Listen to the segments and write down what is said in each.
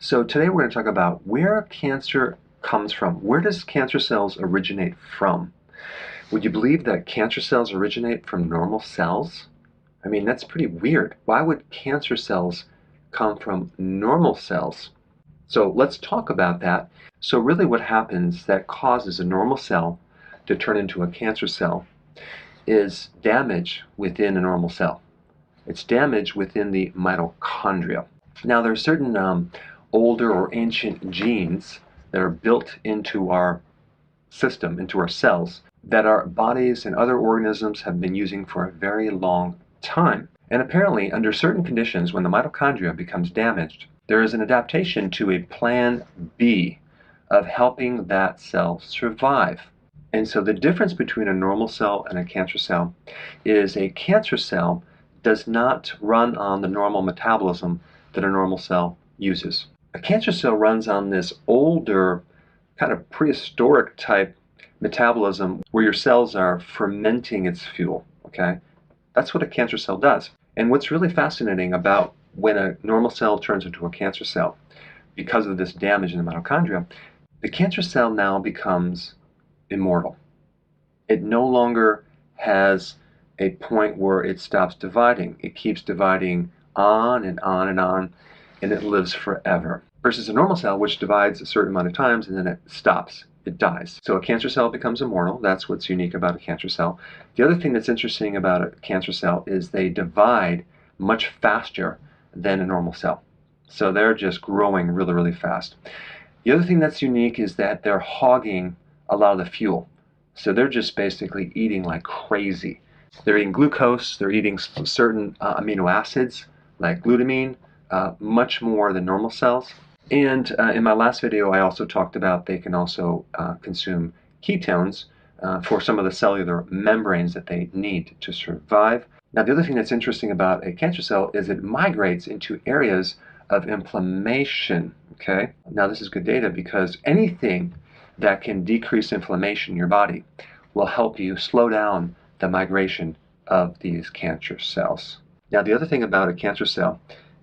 So today we're going to talk about where cancer comes from. Where does cancer cells originate from? Would you believe that cancer cells originate from normal cells? I mean, that's pretty weird. Why would cancer cells come from normal cells? So let's talk about that. So really what happens that causes a normal cell to turn into a cancer cell is damage within a normal cell. It's damage within the mitochondria. Now there are certain older or ancient genes that are built into our system, into our cells, that our bodies and other organisms have been using for a very long time. And apparently, under certain conditions, when the mitochondria becomes damaged, there is an adaptation to a plan B of helping that cell survive. And so the difference between a normal cell and a cancer cell is a cancer cell does not run on the normal metabolism that a normal cell uses. A cancer cell runs on this older, kind of prehistoric type metabolism where your cells are fermenting its fuel, okay? That's what a cancer cell does. And what's really fascinating about when a normal cell turns into a cancer cell, because of this damage in the mitochondria, the cancer cell now becomes immortal. It no longer has a point where it stops dividing. It keeps dividing on and on and on, and it lives forever. Versus a normal cell, which divides a certain amount of times and then it stops. It dies. So a cancer cell becomes immortal. That's what's unique about a cancer cell. The other thing that's interesting about a cancer cell is they divide much faster than a normal cell. So they're just growing really, really fast. The other thing that's unique is that they're hogging a lot of the fuel. So they're just basically eating like crazy. They're eating glucose, they're eating certain amino acids like glutamine, much more than normal cells. And in my last video, I also talked about they can also consume ketones for some of the cellular membranes that they need to survive. Now, the other thing that's interesting about a cancer cell is it migrates into areas of inflammation, okay? Now, this is good data because anything that can decrease inflammation in your body will help you slow down the migration of these cancer cells. Now, the other thing about a cancer cell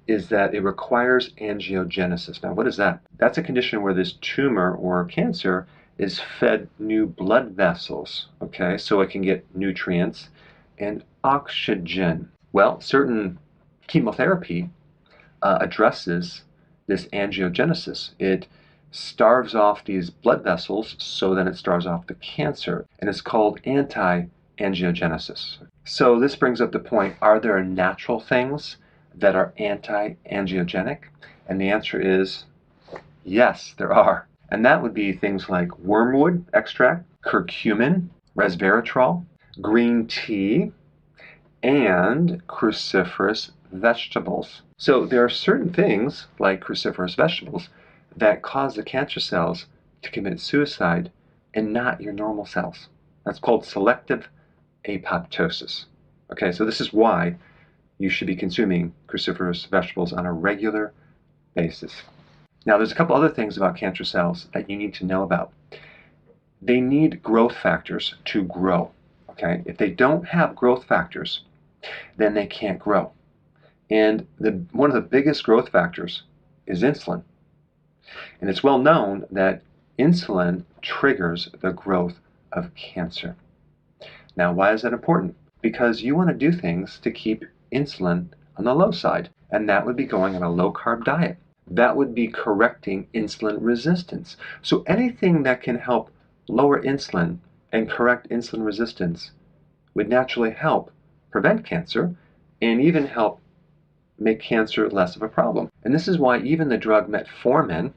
is that it requires angiogenesis. Now, what is that? That's a condition where this tumor or cancer is fed new blood vessels, okay, so it can get nutrients and oxygen. Well, certain chemotherapy addresses this angiogenesis. It starves off these blood vessels, so then it starves off the cancer, and it's called anti-angiogenesis. So this brings up the point, are there natural things that are anti-angiogenic? And the answer is yes, there are. And that would be things like wormwood extract, curcumin, resveratrol, green tea, and cruciferous vegetables. So there are certain things like cruciferous vegetables that cause the cancer cells to commit suicide and not your normal cells. That's called selective apoptosis. Okay, so this is why you should be consuming cruciferous vegetables on a regular basis. Now, there's a couple other things about cancer cells that you need to know about. They need growth factors to grow, okay? If they don't have growth factors, then they can't grow. And one of the biggest growth factors is insulin. And it's well known that insulin triggers the growth of cancer. Now, why is that important? Because you want to do things to keep insulin on the low side, and that would be going on a low-carb diet. That would be correcting insulin resistance. So anything that can help lower insulin and correct insulin resistance would naturally help prevent cancer and even help make cancer less of a problem. And this is why even the drug metformin,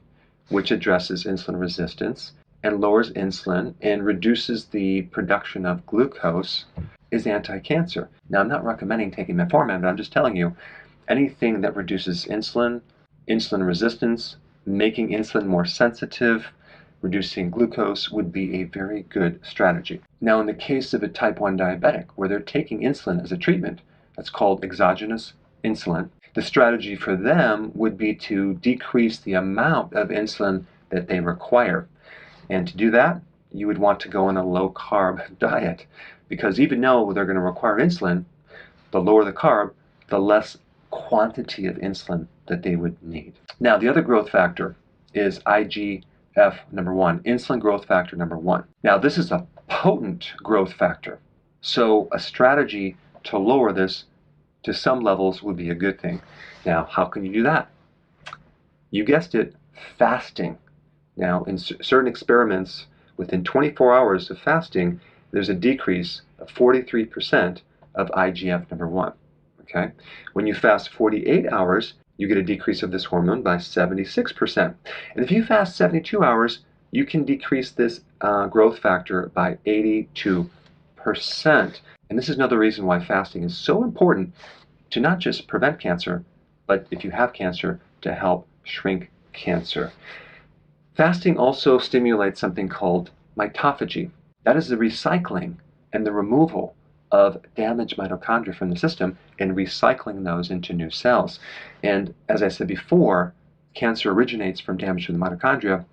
which addresses insulin resistance and lowers insulin and reduces the production of glucose, is anti-cancer. Now, I'm not recommending taking metformin, but I'm just telling you, anything that reduces insulin, insulin resistance, making insulin more sensitive, reducing glucose would be a very good strategy. Now, in the case of a type 1 diabetic, where they're taking insulin as a treatment, that's called exogenous insulin, the strategy for them would be to decrease the amount of insulin that they require. And to do that, you would want to go on a low-carb diet, because even though they're going to require insulin, the lower the carb, the less quantity of insulin that they would need. Now, the other growth factor is IGF-1, insulin growth factor number 1. Now, this is a potent growth factor. So a strategy to lower this to some levels would be a good thing. Now, how can you do that? You guessed it, fasting. Now, in certain experiments, within 24 hours of fasting, there's a decrease of 43% of IGF-1. Okay? When you fast 48 hours, you get a decrease of this hormone by 76%. And if you fast 72 hours, you can decrease this growth factor by 82%. And this is another reason why fasting is so important to not just prevent cancer, but if you have cancer, to help shrink cancer. Fasting also stimulates something called mitophagy. That is the recycling and the removal of damaged mitochondria from the system and recycling those into new cells. And as I said before, cancer originates from damage to the mitochondria.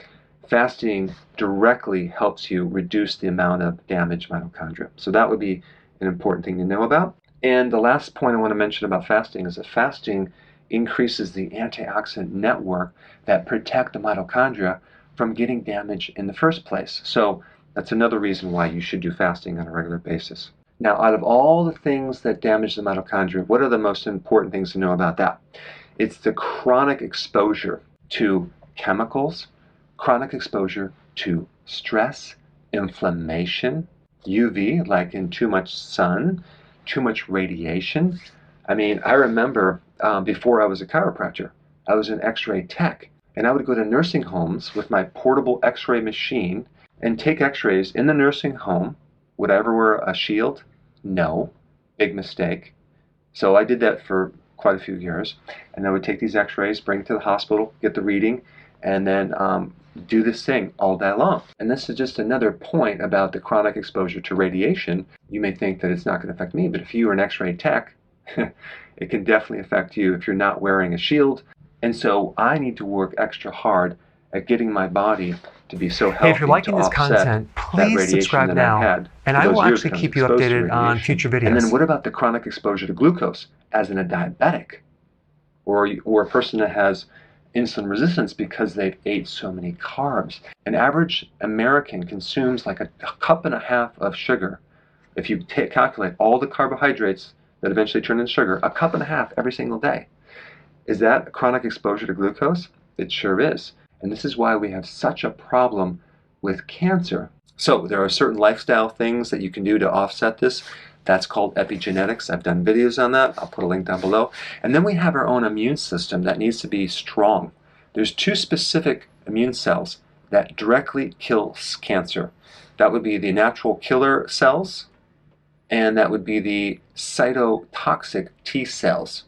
Fasting directly helps you reduce the amount of damaged mitochondria. So that would be an important thing to know about. And the last point I want to mention about fasting is that fasting increases the antioxidant network that protect the mitochondria from getting damaged in the first place. So that's another reason why you should do fasting on a regular basis. Now, out of all the things that damage the mitochondria, what are the most important things to know about that? It's the chronic exposure to chemicals, chronic exposure to stress, inflammation, UV, like in too much sun, too much radiation. I mean, I remember before I was a chiropractor, I was an x-ray tech, and I would go to nursing homes with my portable x-ray machine and take x-rays in the nursing home. Would I ever wear a shield? No. Big mistake. So I did that for quite a few years, and I would take these x-rays, bring it to the hospital, get the reading, and then do this thing all day long. And this is just another point about the chronic exposure to radiation. You may think that it's not going to affect me, but if you are an x-ray tech, it can definitely affect you if you're not wearing a shield. And so I need to work extra hard at getting my body to be so healthy. Hey, if you're liking this content, please subscribe now, and I will actually keep you updated on future videos. And then what about the chronic exposure to glucose, as in a diabetic, or a person that has insulin resistance because they've ate so many carbs? An average American consumes like a cup and a half of sugar. If you calculate all the carbohydrates that eventually turn into sugar, a cup and a half every single day. Is that a chronic exposure to glucose? It sure is. And this is why we have such a problem with cancer. So there are certain lifestyle things that you can do to offset this. That's called epigenetics. I've done videos on that. I'll put a link down below. And then we have our own immune system that needs to be strong. There's two specific immune cells that directly kill cancer. That would be the natural killer cells, and that would be the cytotoxic T cells.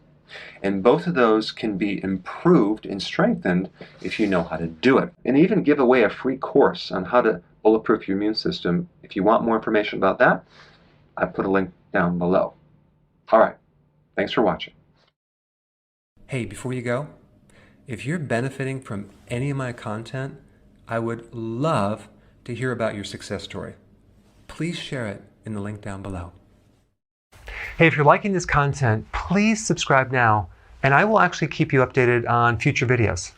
And both of those can be improved and strengthened if you know how to do it. And even give away a free course on how to bulletproof your immune system. If you want more information about that, I put a link down below. All right, thanks for watching. Hey, before you go, if you're benefiting from any of my content, I would love to hear about your success story. Please share it in the link down below. Hey, if you're liking this content, please subscribe now, and I will actually keep you updated on future videos.